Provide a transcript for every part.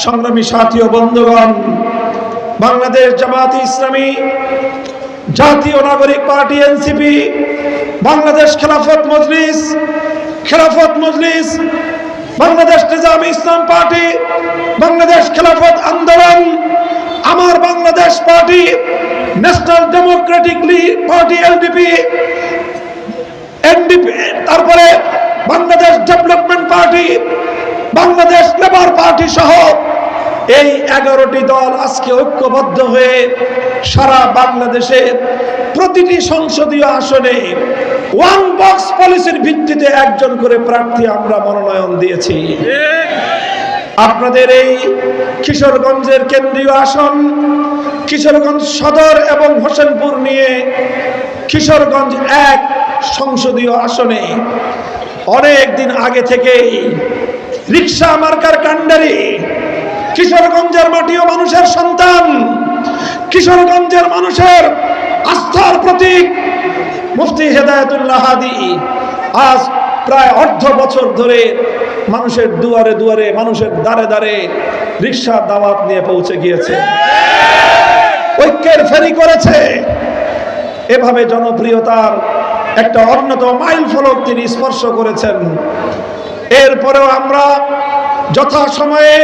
সংগ্রামী সাথী ও বন্ধুগণ, বাংলাদেশ জামায়াতে ইসলামী, জাতীয় নাগরিক party NCP, Bangladesh Khelafat Majlis, Bangladesh Nizami Islam party, Bangladesh Khelafat Andolan, Amar Bangladesh party, national democratic party LDP, তারপরে Bangladesh development party, Bangladesh labour party সহ এই 11টি দল আজকে ঐক্যবদ্ধ হয়ে সারা বাংলাদেশে প্রতিটি সংসদীয় আসনে ওয়ান বক্স পলিসির ভিত্তিতে একজন করে প্রার্থী আমরা মনোনয়ন দিয়েছি। আপনাদের এই কিশোরগঞ্জের কেন্দ্রীয় আসন, কিশোরগঞ্জ সদর এবং হোসেনপুর নিয়ে কিশোরগঞ্জ 1 সংসদীয় আসনে অনেক দিন আগে থেকেই রিকশা মার্কার কাণ্ডারি, কিশোরগঞ্জের মাটি ও মানুষের সন্তান, কিশোরগঞ্জের মানুষের আস্থার প্রতীক মুফতি হেদায়েতুল্লাহ হাদি আজ প্রায় অর্ধ বছর ধরে মানুষের দুয়ারে দুয়ারে, মানুষের দ্বারে দ্বারে রিকশা দাওয়াত নিয়ে পৌঁছে গিয়েছে, ঐক্যের ফেরি করেছে। এভাবে জনপ্রিয়তার একটা অন্যতম মাইল ফলক তিনি স্পর্শ করেছেন। এরপরেও আমরা যথাসময়ে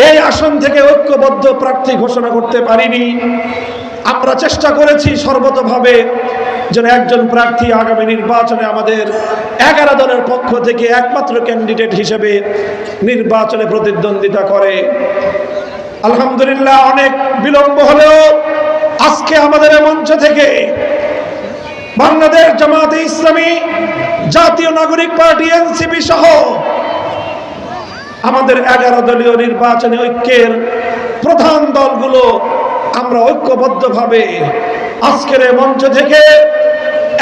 এই আসন থেকে ঐক্যবদ্ধ প্রার্থী ঘোষণা করতে পারিনি। আমরা চেষ্টা করেছি সর্বতভাবে যেন একজন প্রার্থী আগামী নির্বাচনে আমাদের 11 দলের পক্ষ থেকে একমাত্র ক্যান্ডিডেট হিসেবে নির্বাচনে প্রতিদ্বন্দ্বিতা করে। আলহামদুলিল্লাহ, অনেক বিলম্ব হলেও আজকে আমাদের মঞ্চ থেকে বাংলাদেশ জামায়াতে ইসলামী, জাতীয় নাগরিক পার্টি এনসিপি সহ আমাদের 11 দলীয় নির্বাচনী ঐক্যের প্রধান দলগুলো আমরা ঐক্যবদ্ধভাবে আজকের মঞ্চ থেকে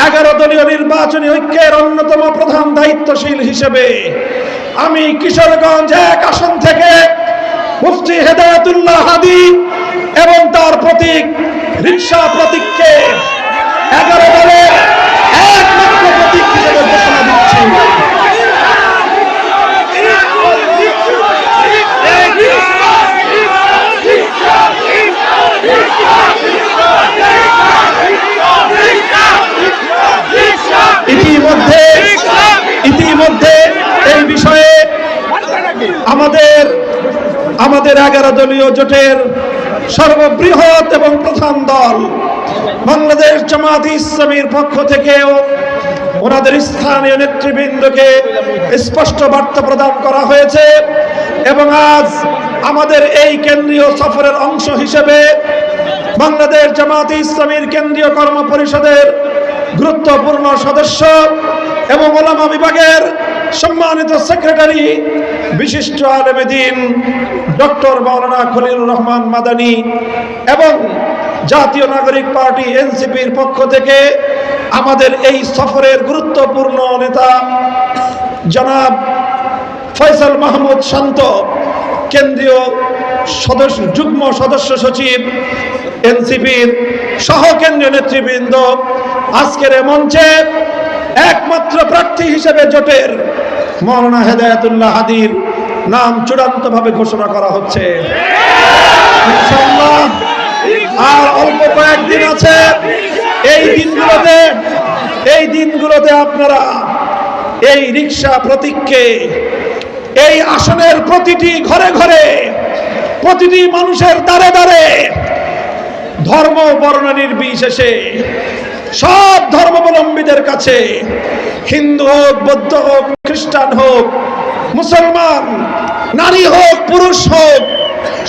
11 দলীয় নির্বাচনী ঐক্যের অন্যতম প্রধান দায়িত্বশীল হিসেবে আমি কিশোরগঞ্জ 1 আসন থেকে মুফতি হেদায়েতুল্লাহ হাদি এবং তার প্রতীক রিকশা প্রতীককে 11 দলের একমাত্র প্রতীক হিসেবে ঘোষণা দিচ্ছি। ইতিমধ্যে এই বিষয়ে আমাদের 11 দলীয় জোটের সর্ববৃহৎ এবং প্রধান দল বাংলাদেশ জামায়াতে ইসলামীর পক্ষ থেকেও ওনাদের স্থানীয় নেতৃবৃন্দকে স্পষ্ট বার্তা প্রদান করা হয়েছে এবং আজ আমাদের এই কেন্দ্রীয় সফরের অংশ হিসেবে বাংলাদেশ জামায়াতে ইসলামীর কেন্দ্রীয় কর্ম পরিষদের গুরুত্বপূর্ণ সদস্য এবং ওলামা বিভাগের সম্মানিত সেক্রেটারি, বিশিষ্ট আলেমে দ্বীন ডক্টর মাওলানা খলিলুর রহমান মাদানী এবং জাতীয় নাগরিক পার্টি এনসিপির পক্ষ থেকে আমাদের এই সফরের গুরুত্বপূর্ণ নেতা জনাব ফয়সাল মাহমুদ শান্ত, কেন্দ্রীয় যুগ্ম সদস্য সচিব এনসিপির সহ কেন্দ্রীয় নেতৃবৃন্দ, আজকের মঞ্চে একমাত্র প্রার্থী হিসেবে জোটের মাওলানা হেদায়েতুল্লাহ হাদির নাম চূড়ান্তভাবে ঘোষণা করা হচ্ছে। ইনশাআল্লাহ আর অল্প কয়েকদিন আছে। এই দিনগুলোতে আপনারা এই রিকশা প্রতীককে এই আসনের প্রতিটি ঘরে ঘরে, প্রতিটি মানুষের দ্বারে দ্বারে, ধর্ম বর্ণ নির্বিশেষে সব ধর্মাবলম্বীদের কাছে, হিন্দু হোক, বৌদ্ধ হোক, খ্রিস্টান হোক, মুসলমান, নারী হোক, পুরুষ হোক,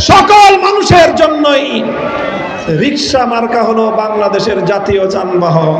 সকল মানুষের জন্যই রিকশা মার্কা হলো বাংলাদেশের জাতীয় যানবাহন।